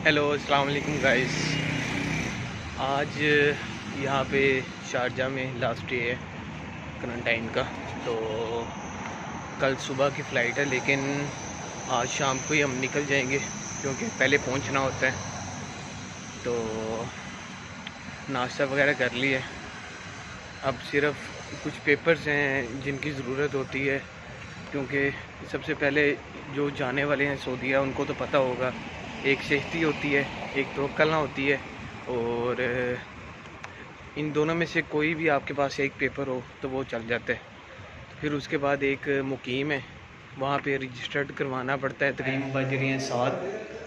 Hello अस्सलाम वालेकुम guys. आज यहाँ पे शारजा में लास्ट डे है क्वारंटाइन का। तो कल सुबह की फ़्लाइट है, लेकिन आज शाम को ही हम निकल जाएंगे क्योंकि पहले पहुँचना होता है। तो नाश्ता वगैरह कर लिए, अब सिर्फ कुछ पेपर्स हैं जिनकी ज़रूरत होती है, क्योंकि सबसे पहले जो जाने वाले हैं सऊदीया उनको तो पता होगा, एक सेफ्टी होती है, एक तवक्कलना होती है, और इन दोनों में से कोई भी आपके पास एक पेपर हो तो वो चल जाता है। फिर उसके बाद एक मुकीम है, वहाँ पे रजिस्टर्ड करवाना पड़ता है। तकरीबन बज रही हैं 7,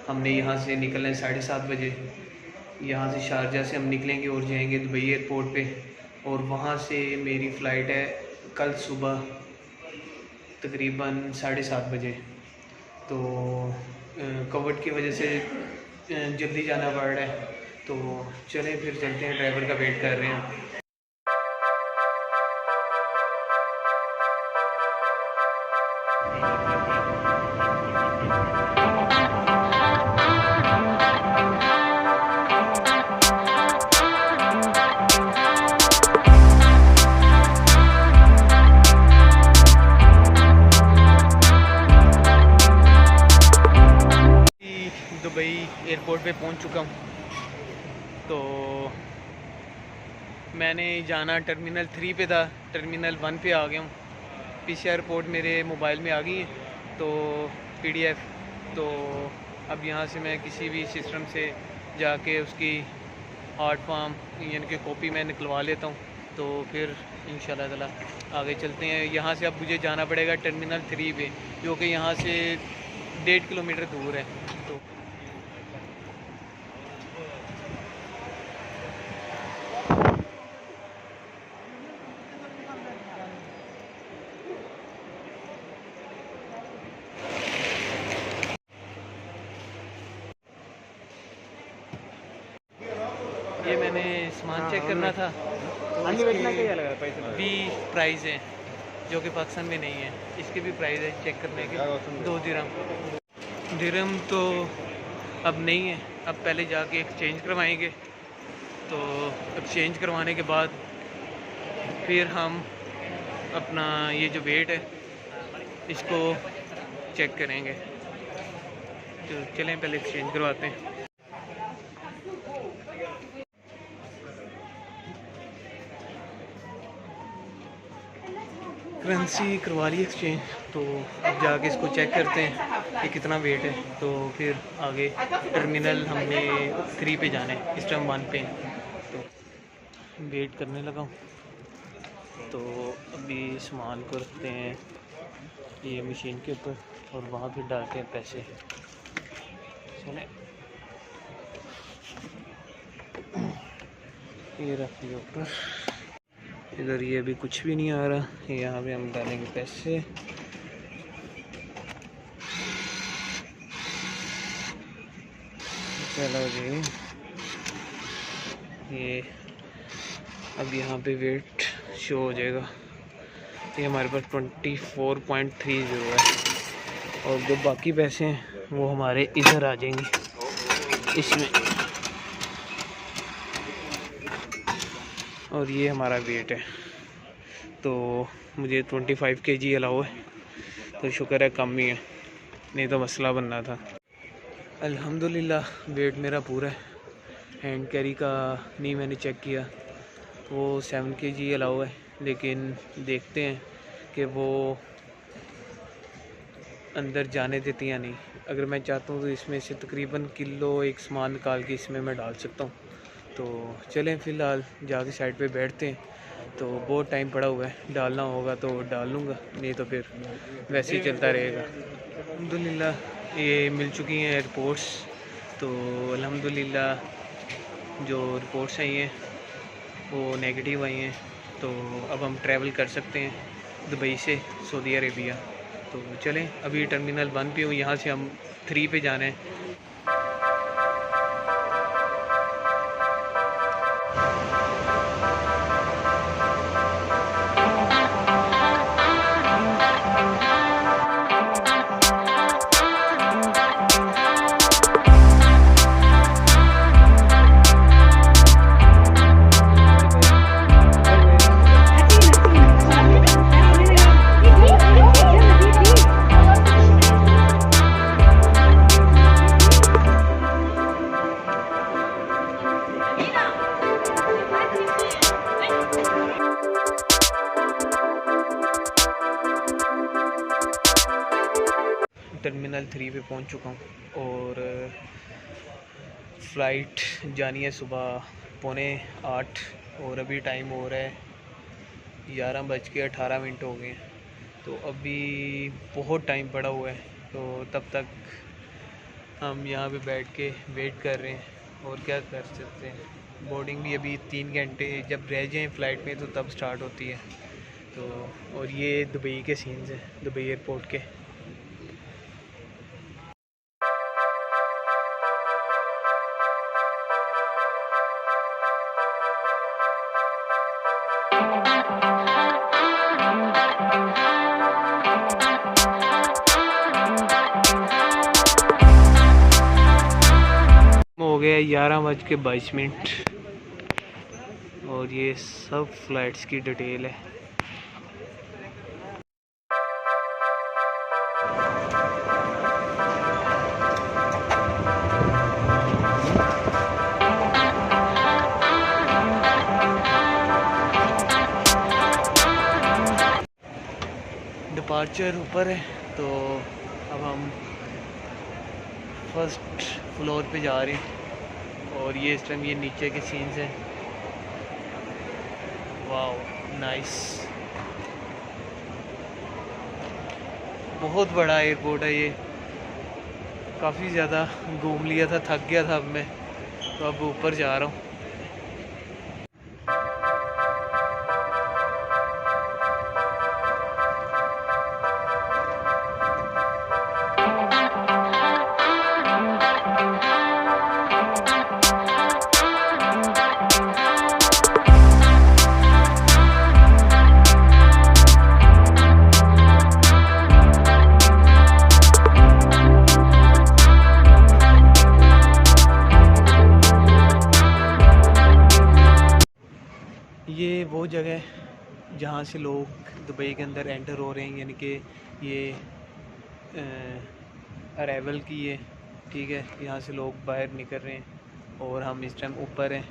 हमने यहाँ से निकलना है 7:30 बजे। यहाँ से शारजा से हम निकलेंगे और जाएंगे दुबई एयरपोर्ट पे, और वहाँ से मेरी फ़्लाइट है कल सुबह तकरीबन 7:30 बजे। तो कोविड की वजह से जल्दी जाना पड़ रहा है, तो चलें फिर चलते हैं, ड्राइवर का वेट कर रहे हैं। दुबई एयरपोर्ट पे पहुंच चुका हूं। तो मैंने जाना टर्मिनल 3 पे था, टर्मिनल 1 पे आ गया हूं। PCR रिपोर्ट मेरे मोबाइल में आ गई है, तो PDF। तो अब यहाँ से मैं किसी भी सिस्टम से जाके उसकी हार्ड फॉर्म यानी कि कॉपी मैं निकलवा लेता हूँ, तो फिर इंशाल्लाह ताला आगे चलते हैं। यहाँ से अब मुझे जाना पड़ेगा टर्मिनल 3 पे, जो कि यहाँ से 1.5 किलोमीटर दूर है। तो ये मैंने सामान चेक करना था, तो इसके भी प्राइस है जो कि पाकिस्तान में नहीं है। इसके भी प्राइस है चेक करने के 2 दिरहम तो अब नहीं है, अब पहले जाके एक्सचेंज करवाएंगे। तो एक्सचेंज करवाने के बाद फिर हम अपना ये जो वेट है इसको चेक करेंगे। तो चलें पहले एक्सचेंज करवाते हैं। करेंसी करवा ली एक्सचेंज, तो अब जाके इसको चेक करते हैं कि कितना वेट है। तो फिर आगे टर्मिनल हमने 3 पे जाना है, इस टाइम 1 पे। तो वेट करने लगा हूँ। तो अभी सामान को रखते हैं ये मशीन के ऊपर और वहाँ पे डालते हैं पैसे। चलें, ये रख दिया ऊपर। इधर ये अभी कुछ भी नहीं आ रहा, यहाँ पे हम डालेंगे पैसे। चलो जी, ये अब यहाँ पे वेट शो हो जाएगा। ये हमारे पास 24.30 है, और जो बाकी पैसे हैं वो हमारे इधर आ जाएंगे इसमें। और ये हमारा वेट है, तो मुझे 25 kg अलाउ है, तो शुक्र है कम ही है, नहीं तो मसला बनना था। अल्हम्दुलिल्लाह वेट मेरा पूरा है। हैंड कैरी का नहीं मैंने चेक किया, वो 7 kg अलाउ है, लेकिन देखते हैं कि वो अंदर जाने देती या नहीं। अगर मैं चाहता हूँ तो इसमें से तकरीबन किलो एक सामान निकाल के इसमें मैं डाल सकता हूँ। तो चलें फ़िलहाल जाके साइड पे बैठते हैं। तो बहुत टाइम पड़ा हुआ है, डालना होगा तो डाल लूँगा, नहीं तो फिर वैसे ही चलता रहेगा। अल्हम्दुलिल्लाह ये मिल चुकी हैं रिपोर्ट्स। तो अल्हम्दुलिल्लाह जो रिपोर्ट्स आई हैं वो नेगेटिव आई हैं। तो अब हम ट्रैवल कर सकते हैं दुबई से सऊदी अरेबिया। तो चलें, अभी टर्मिनल 1 पे हूँ, यहाँ से हम 3 पे जाना है। टर्मिनल 3 पे पहुंच चुका हूं और फ़्लाइट जानी है सुबह 7:45 और अभी टाइम हो रहा है 11:18 हो गए हैं। तो अभी बहुत टाइम पड़ा हुआ है, तो तब तक हम यहाँ पे बैठ के वेट कर रहे हैं और क्या कर सकते हैं। बोर्डिंग भी अभी 3 घंटे जब रह जाएँ फ़्लाइट में तो तब स्टार्ट होती है। तो और ये दुबई के सीन्स हैं, दुबई एयरपोर्ट के। हो गया 11:22 और ये सब फ्लाइट्स की डिटेल है। डिपार्चर ऊपर है, तो अब हम फर्स्ट फ्लोर पे जा रहे हैं और ये इस टाइम ये नीचे के सीन्स हैं। वाओ नाइस, बहुत बड़ा एयरपोर्ट है ये, काफ़ी ज़्यादा घूम लिया था, थक गया था अब मैं, तो अब ऊपर जा रहा हूँ। ये वो जगह है जहाँ से लोग दुबई के अंदर एंटर हो रहे हैं, यानी कि ये अराइवल की है, ठीक है। यहाँ से लोग बाहर निकल रहे हैं और हम इस टाइम ऊपर हैं,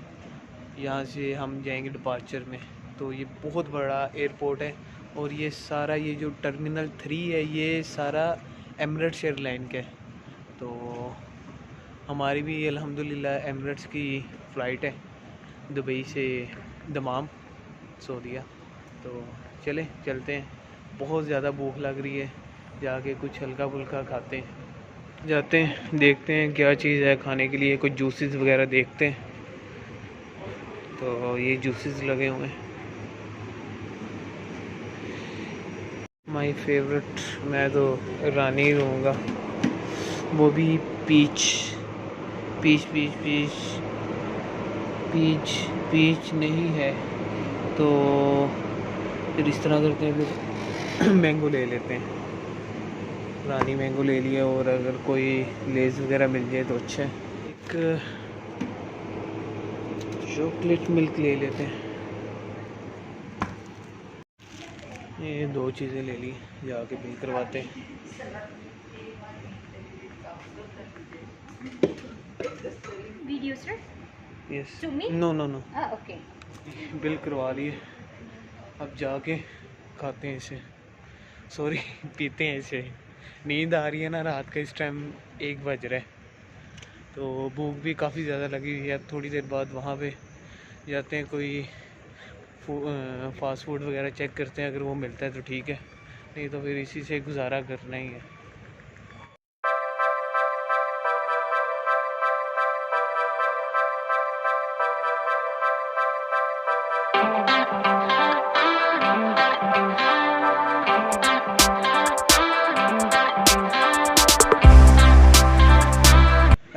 यहाँ से हम जाएंगे डिपार्चर में। तो ये बहुत बड़ा एयरपोर्ट है और ये सारा ये जो टर्मिनल 3 है ये सारा एमिरेट्स एयरलाइन का है। तो हमारी भी अल्हम्दुलिल्लाह एमिरेट्स की फ़्लाइट है दुबई से दमाम सऊदीया। तो चलते हैं, बहुत ज़्यादा भूख लग रही है, जाके कुछ हल्का फुल्का खाते हैं, जाते हैं देखते हैं क्या चीज़ है खाने के लिए, कुछ जूसेस वगैरह देखते हैं। तो ये जूसेस लगे हुए हैं, माय फेवरेट, मैं तो रानी रहूँगा, वो भी पीच पीच पीच पीच पीच पीच नहीं है तो फिर इस तरह करते हैं, फिर मैंगो ले लेते हैं, रानी मैंगो ले लिया, और अगर कोई लेज़ वगैरह मिल जाए तो अच्छा है। एक चॉकलेट मिल्क ले लेते हैं। ये 2 चीज़ें ले ली, जाके बिल करवाते हैं। Video, sir? Yes, To me? No no no, Okay. Bill करवा लिए, अब जाके खाते हैं इसे, सॉरी पीते हैं इसे। नींद आ रही है ना रात का, इस टाइम 1 बज रहा है, तो भूख भी काफ़ी ज़्यादा लगी हुई है। अब थोड़ी देर बाद वहाँ पे जाते हैं, कोई फास्ट फूड वगैरह चेक करते हैं, अगर वो मिलता है तो ठीक है, नहीं तो फिर इसी से गुजारा करना ही है।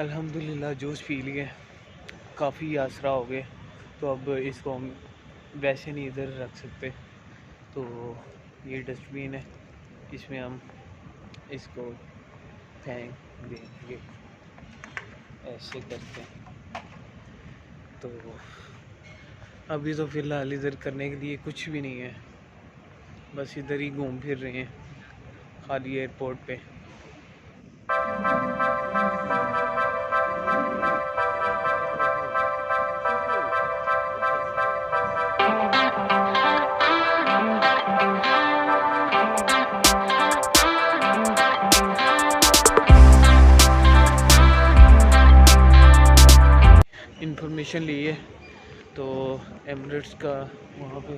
अल्हम्दुलिल्लाह जूस पी लिए, काफ़ी आसरा हो गए, तो अब इसको हम वैसे नहीं इधर रख सकते, तो ये डस्टबिन है, इसमें हम इसको फेंक देंगे, ऐसे करते हैं। तो अभी तो फ़िलहाल इधर करने के लिए कुछ भी नहीं है, बस इधर ही घूम फिर रहे हैं खाली एयरपोर्ट पे। परमिशन ली है। तो एमिरेट्स का वहाँ पे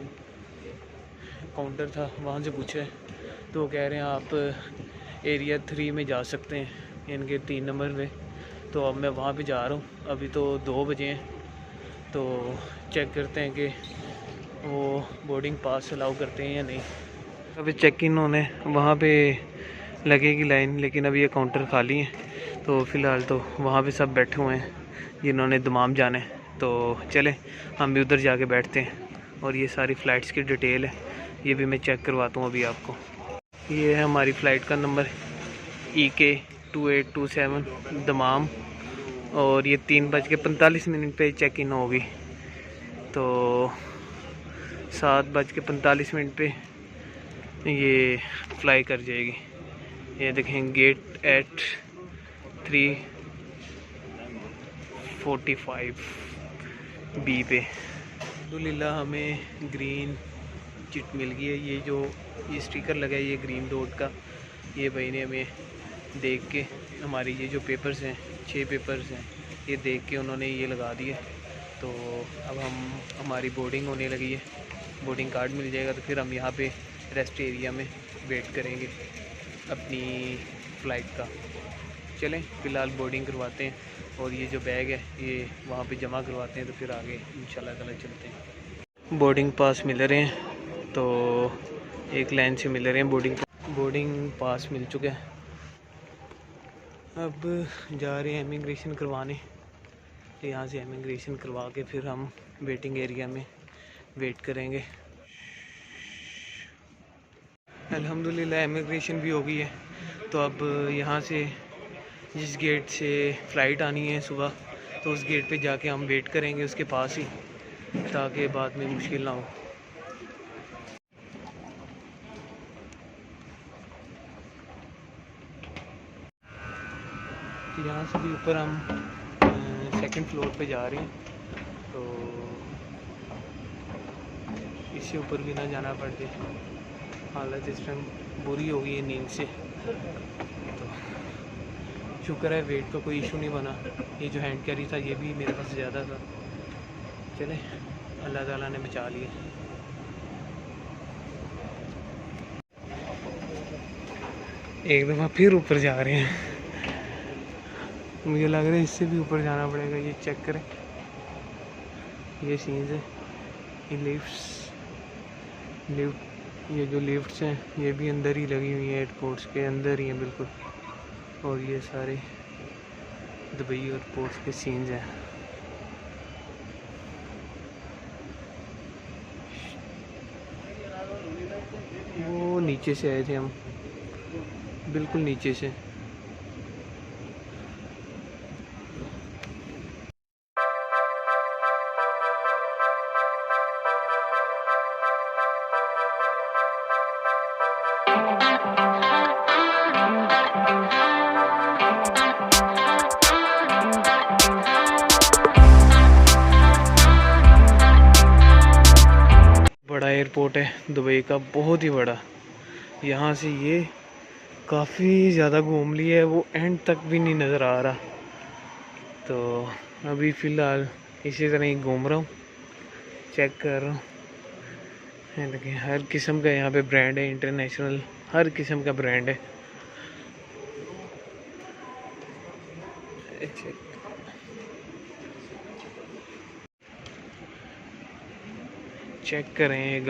काउंटर था, वहाँ से पूछा तो वो कह रहे हैं आप एरिया 3 में जा सकते हैं, इनके 3 नंबर पे। तो अब मैं वहाँ पे जा रहा हूँ। अभी तो 2 बजे हैं, तो चेक करते हैं कि वो बोर्डिंग पास अलाउ करते हैं या नहीं। अभी चेक इन होने वहाँ पे लगेगी लाइन, लेकिन अभी ये काउंटर खाली है। तो फ़िलहाल तो वहाँ पे सब बैठे हुए हैं जिन्होंने दमाम जाना है। तो चले हम भी उधर जाके बैठते हैं। और ये सारी फ़्लाइट्स की डिटेल है, ये भी मैं चेक करवाता हूँ अभी आपको। ये है हमारी फ़्लाइट का नंबर EK 2827 दमाम, और ये 3:45 पे चेक इन होगी। तो 7:45 पे ये फ्लाई कर जाएगी। ये देखें गेट एट 3:45 B पे। अल्हम्दुलिल्लाह हमें ग्रीन चिट मिल गई है। ये स्टिकर लगा है, ये ग्रीन डॉट का, ये भाई ने हमें देख के हमारी ये जो पेपर्स हैं 6 पेपर्स हैं, ये देख के उन्होंने ये लगा दिए। तो अब हमारी बोर्डिंग होने लगी है, बोर्डिंग कार्ड मिल जाएगा। तो फिर हम यहाँ पे रेस्ट एरिया में वेट करेंगे अपनी फ़्लाइट का। चलें फ़िलहाल बोर्डिंग करवाते हैं, और ये जो बैग है ये वहाँ पे जमा करवाते हैं, तो फिर आगे इंशाल्लाह ताला चलते हैं। बोर्डिंग पास मिल रहे हैं, तो एक लाइन से मिल रहे हैं। बोर्डिंग पास मिल चुका है। अब जा रहे हैं इमिग्रेशन करवाने। तो यहाँ से इमिग्रेशन करवा के फिर हम वेटिंग एरिया में वेट करेंगे। अल्हम्दुलिल्लाह इमिग्रेशन भी हो गई है। तो अब यहाँ से जिस गेट से फ़्लाइट आनी है सुबह, तो उस गेट पे जाके हम वेट करेंगे उसके पास ही, ताकि बाद में मुश्किल ना हो। तो यहाँ से भी ऊपर हम सेकंड फ्लोर पे जा रहे हैं। तो इससे ऊपर भी ना जाना पड़े, हालत इस टाइम बुरी हो गई है नींद से। तो शुक्र है वेट का कोई इशू नहीं बना। ये जो हैंड कैरी था ये भी मेरे पास ज़्यादा था। चले अल्लाह ताला ने बचा लिया। एक दफ़ा फिर ऊपर जा रहे हैं। मुझे लग रहा है इससे भी ऊपर जाना पड़ेगा। ये चेक करें, ये सीन्स है, ये लिफ्ट ये जो लिफ्ट्स हैं ये भी अंदर ही लगी हुई हैं, एयरपोर्ट्स के अंदर ही हैं बिल्कुल। और ये सारे दुबई एयरपोर्ट्स के सीन्स हैं। वो नीचे से आए थे हम, बिल्कुल नीचे से। बड़ा एयरपोर्ट है दुबई का, बहुत ही बड़ा। यहाँ से ये काफ़ी ज़्यादा घूम लिया है, वो एंड तक भी नहीं नज़र आ रहा। तो अभी फ़िलहाल इसी तरह ही घूम रहा हूँ, चेक कर रहा हूँ। लेकिन हर किस्म का यहाँ पे ब्रांड है, इंटरनेशनल हर किस्म का ब्रांड है। चेक करें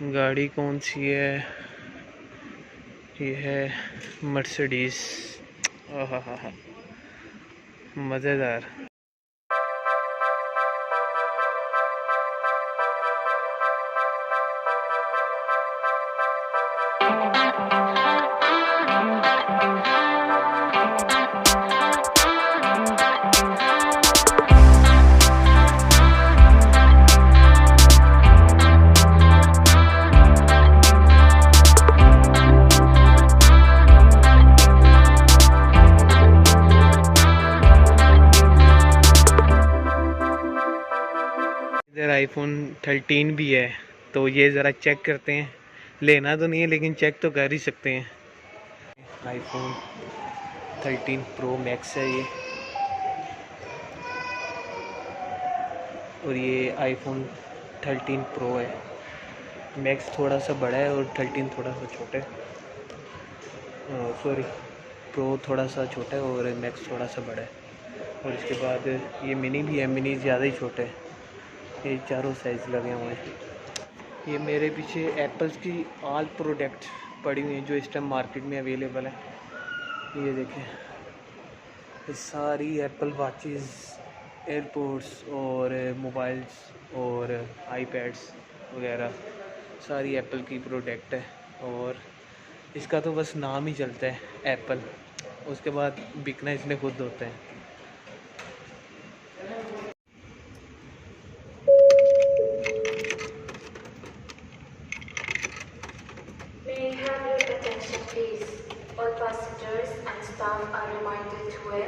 गाड़ी कौन सी है। ये है मर्सिडीज। आहा, मज़ेदार। इधर iPhone 13 भी है, तो ये ज़रा चेक करते हैं। लेना तो नहीं है लेकिन चेक तो कर ही सकते हैं। iPhone 13 Pro Max है ये। और ये आईफोन 13 प्रो है। मैक्स थोड़ा सा बड़ा है और 13 थोड़ा सा छोटा है। सॉरी, प्रो थोड़ा सा छोटा है और मैक्स थोड़ा सा बड़ा है। और इसके बाद ये मिनी भी है, मिनी ज़्यादा ही छोटा है। ये चारों साइज़ लगे हुए हैं। ये मेरे पीछे एप्पल्स की ऑल प्रोडक्ट पड़ी हुई हैं जो इस टाइम मार्केट में अवेलेबल है। ये देखें, ये सारी एप्पल वॉचेस, एयरपोड्स और मोबाइल्स और आईपैड्स वगैरह सारी एप्पल की प्रोडक्ट है। और इसका तो बस नाम ही चलता है एप्पल, उसके बाद बिकना इसने खुद होता है। May I have your attention, please? All passengers and staff are reminded to wear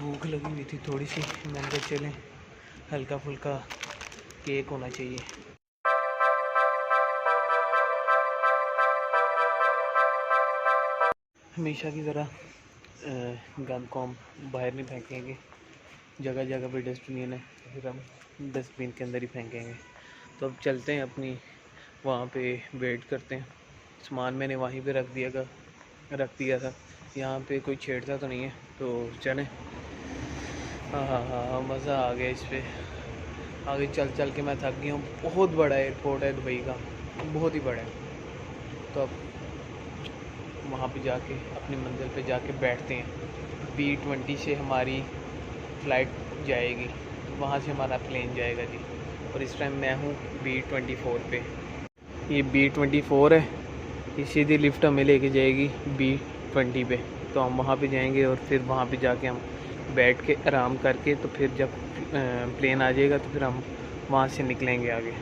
भूख लगी हुई थी थोड़ी सी, मैंने कहा चलें हल्का फुल्का केक होना चाहिए। हमेशा की तरह गंद को हम बाहर नहीं फेंकेंगे, जगह जगह पे डस्टबिन है, फिर हम डस्टबिन के अंदर ही फेंकेंगे। तो अब चलते हैं अपनी, वहाँ पे वेट करते हैं। सामान मैंने वहीं पे रख दिया था, यहाँ पे कोई छेड़ता तो नहीं है, तो चलें। हाँ, मज़ा आ गया इस पर। आगे चल के मैं थक गया हूँ। बहुत बड़ा एयरपोर्ट है दुबई का, बहुत ही बड़ा है। तो अब वहाँ पे जाके अपनी मंजिल पे जाके बैठते हैं। B-20 से हमारी फ़्लाइट जाएगी, वहाँ से हमारा प्लेन जाएगा जी। और इस टाइम मैं हूँ B-24 पे। ये B-24 है, ये सीधी लिफ्ट हमें लेके जाएगी B-20 पे। तो हम वहाँ पे जाएंगे और फिर वहाँ पे जाके हम बैठ के आराम करके, तो फिर जब प्लेन आ जाएगा तो फिर हम वहाँ से निकलेंगे आगे।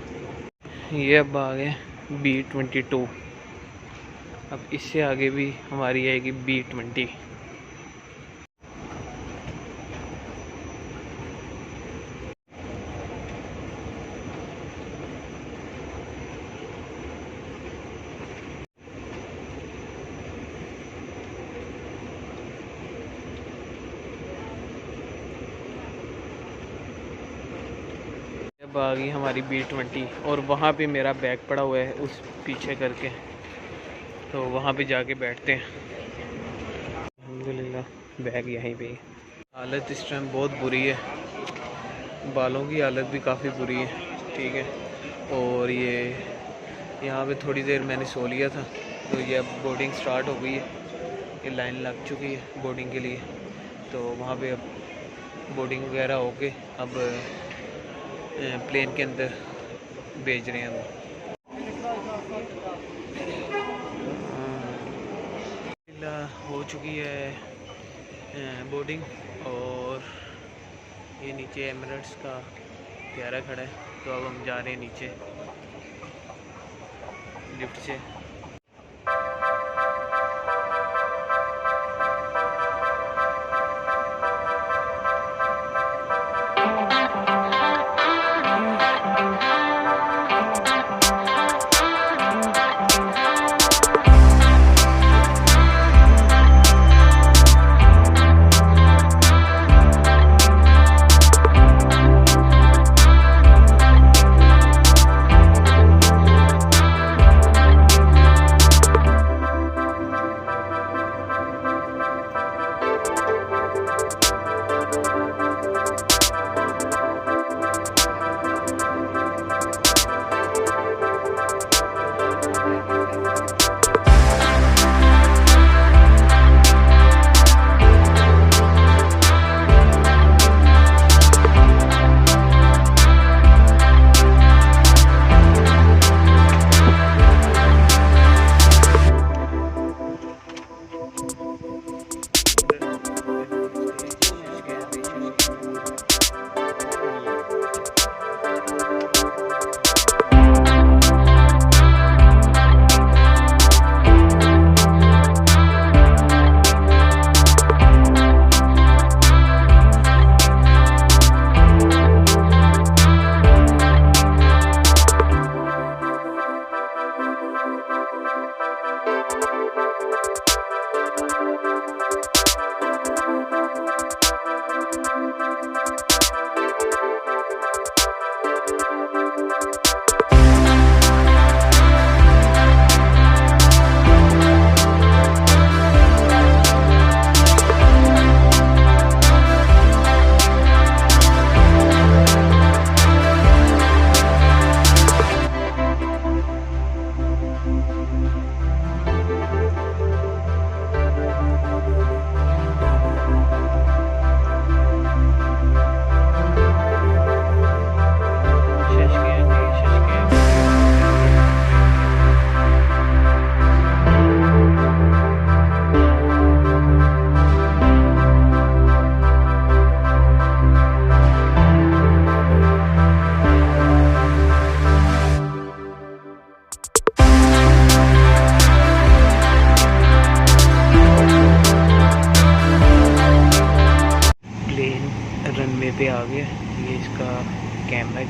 ये अब आ गए B-22। अब इससे आगे भी हमारी आएगी B-20। अब आ गई हमारी B-20 और वहाँ पे मेरा बैग पड़ा हुआ है उस पीछे करके, तो वहाँ पे जाके बैठते हैं। अल्हम्दुलिल्लाह बैग यहीं पे। हालत इस टाइम बहुत बुरी है, बालों की हालत भी काफ़ी बुरी है, ठीक है। और ये यहाँ पे थोड़ी देर मैंने सो लिया था, तो ये अब बोर्डिंग स्टार्ट हो गई है। ये लाइन लग चुकी है बोर्डिंग के लिए, तो वहाँ पे अब बोर्डिंग वगैरह होके अब प्लेन के अंदर भेज रहे हैं हम। हो चुकी है बोर्डिंग और ये नीचे एमिरेट्स का प्यारा खड़ा है। तो अब हम जा रहे हैं नीचे लिफ्ट से।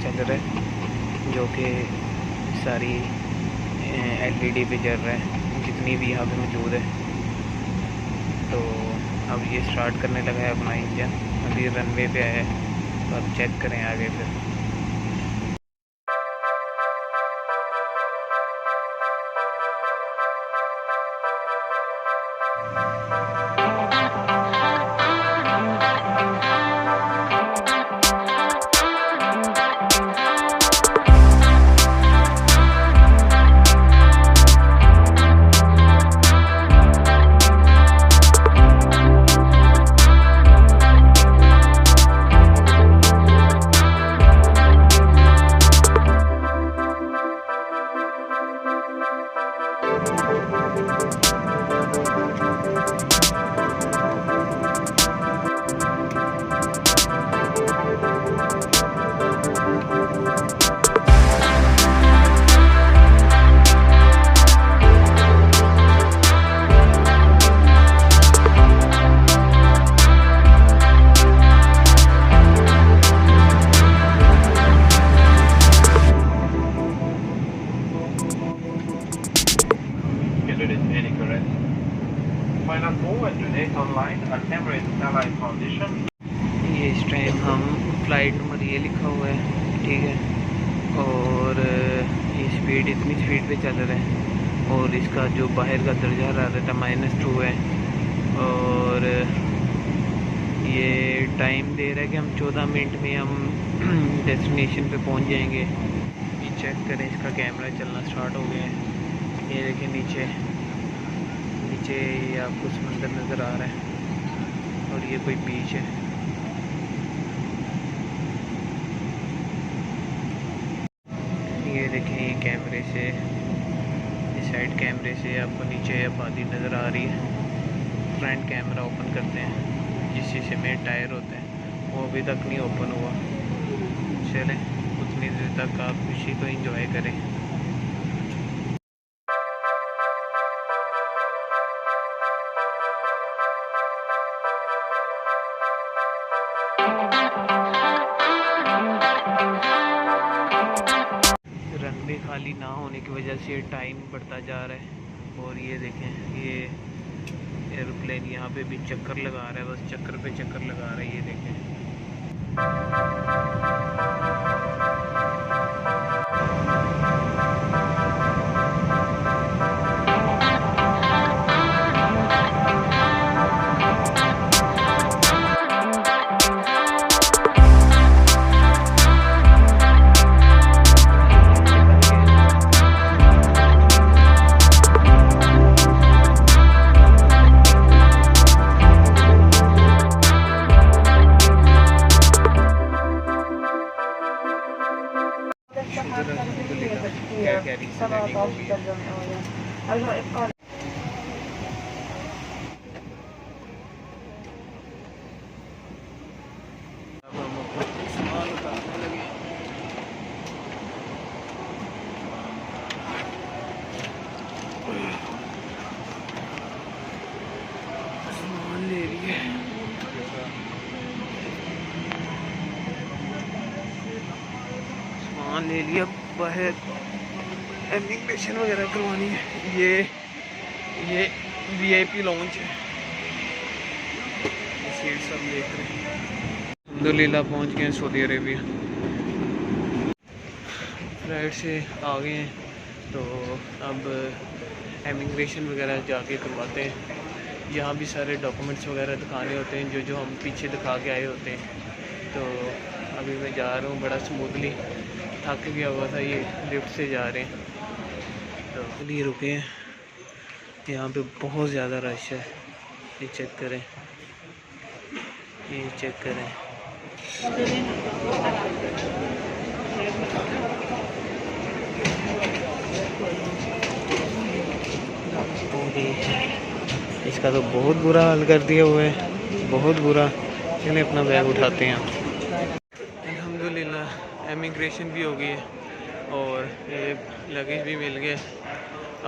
चल रहा है जो कि सारी LED पे चल रहा है जितनी भी यहाँ पे मौजूद है। तो अब ये स्टार्ट करने लगा है अपना इंजन, अभी रनवे पे आया है, तो अब चेक करें आगे फिर। ये इस टाइम हम फ्लाइट नंबर ये लिखा हुआ है, ठीक है, और ये स्पीड इतनी स्पीड पे चल रहा है और इसका जो बाहर का दर्जा हरारत है -2 है और ये टाइम दे रहा है कि हम 14 मिनट में हम डेस्टिनेशन पे पहुंच जाएंगे। ये चेक करें, इसका कैमरा चलना स्टार्ट हो गया है। ये देखिए नीचे नीचे ये आपको समंदर नज़र आ रहा है और ये कोई बीच है। ये देखें, ये कैमरे से, इस साइड कैमरे से आपको नीचे आबादी नज़र आ रही है। फ्रंट कैमरा ओपन करते हैं, जिस शीशे में टायर होते हैं वो अभी तक नहीं ओपन हुआ। चलें उतनी देर तक आप खुशी को एंजॉय करें। रनवे खाली ना होने की वजह से टाइम बढ़ता जा रहा है और ये देखें, ये एरोप्लेन यहाँ पे भी चक्कर लगा रहा है, बस चक्कर पे चक्कर लगा रहा है। ये देखें, सामान ले लिए। सामान ले लिया, बाहर इमिग्रेशन वगैरह करवानी है। ये VIP लॉन्च है, सीट सब देख रहे हैं। अल्हम्दुलिल्लाह पहुंच गए हैं सऊदी अरेबिया, फ्लाइट से आ गए हैं। तो अब इमिग्रेशन वगैरह जाके करवाते हैं। यहाँ भी सारे डॉक्यूमेंट्स वगैरह दिखाने होते हैं जो हम पीछे दिखा के आए होते हैं। तो अभी मैं जा रहा हूँ बड़ा स्मूथली, थक गया हुआ था, ये लिफ्ट से जा रहे हैं। तो लिए रुके हैं, यहाँ पे बहुत ज़्यादा रश है। ये चेक करें, ये चेक करें। इसका तो बहुत बुरा हाल कर दिया हुआ है, बहुत बुरा। चलिए अपना बैग उठाते हैं। अल्हम्दुलिल्लाह इमिग्रेशन भी हो गई है और ये लगेज भी मिल गया।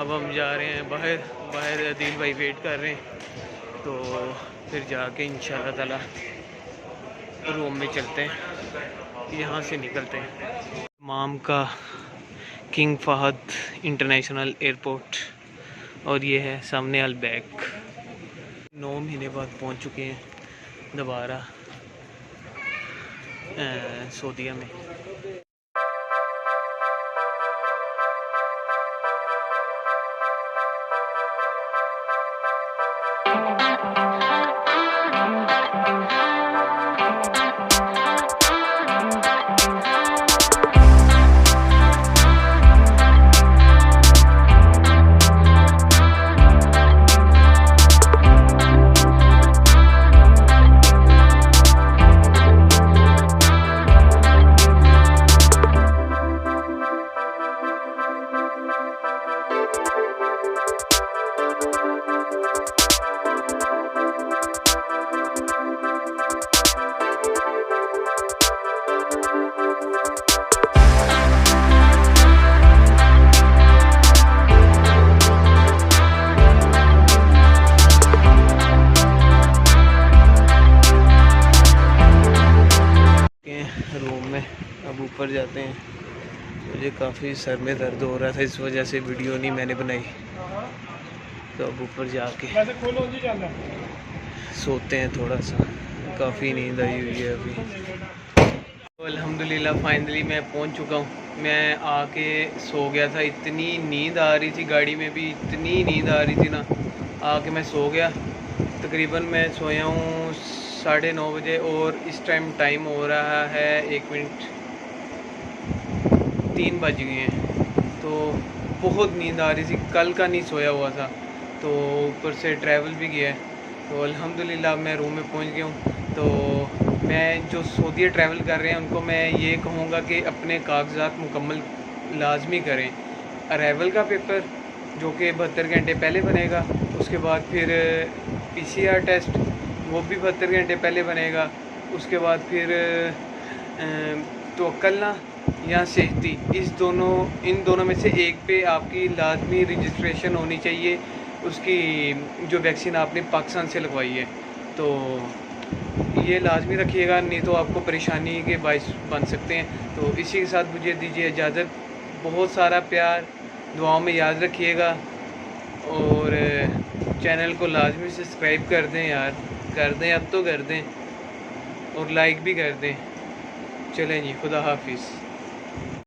अब हम जा रहे हैं बाहर अदील भाई वेट कर रहे हैं। तो फिर जाके इंशाल्लाह ताला रूम में चलते हैं। यहाँ से निकलते हैं। माम का किंग फहद इंटरनेशनल एयरपोर्ट और ये है सामने अलबैक। 9 महीने बाद पहुँच चुके हैं दोबारा सऊदीया में। रूम में अब ऊपर जाते हैं। मुझे काफ़ी सर में दर्द हो रहा था, इस वजह से वीडियो नहीं मैंने बनाई। तो अब ऊपर जाके सोते हैं थोड़ा सा, काफ़ी नींद आई हुई है अभी। तो अल्हम्दुलिल्लाह फाइनली मैं पहुंच चुका हूं। मैं आके सो गया था, इतनी नींद आ रही थी, गाड़ी में भी इतनी नींद आ रही थी ना, आके मैं सो गया। तकरीबन मैं सोया हूँ 9:30 बजे और इस टाइम हो रहा है 1 मिनट 3 बज गए हैं। तो बहुत नींद आ रही थी, कल का नहीं सोया हुआ था, तो ऊपर से ट्रैवल भी किया है। तो अल्हम्दुलिल्लाह मैं रूम में पहुंच गया हूं। तो मैं जो सऊदीया ट्रैवल कर रहे हैं उनको मैं ये कहूँगा कि अपने कागजात मुकम्मल लाजमी करें। अराइवल का पेपर जो कि 72 घंटे पहले बनेगा, उसके बाद फिर PCR टेस्ट वो भी 72 घंटे पहले बनेगा, उसके बाद फिर तवक्कलना या सेहती, इन दोनों में से एक पे आपकी लाजमी रजिस्ट्रेशन होनी चाहिए, उसकी जो वैक्सीन आपने पाकिस्तान से लगवाई है। तो ये लाजमी रखिएगा, नहीं तो आपको परेशानी के बायस बन सकते हैं। तो इसी के साथ मुझे दीजिए इजाज़त। बहुत सारा प्यार दुआओं में याद रखिएगा और चैनल को लाजमी सब्सक्राइब कर दें यार, कर दें, अब तो कर दें, और लाइक भी कर दें। चलें जी, खुदा हाफिज़।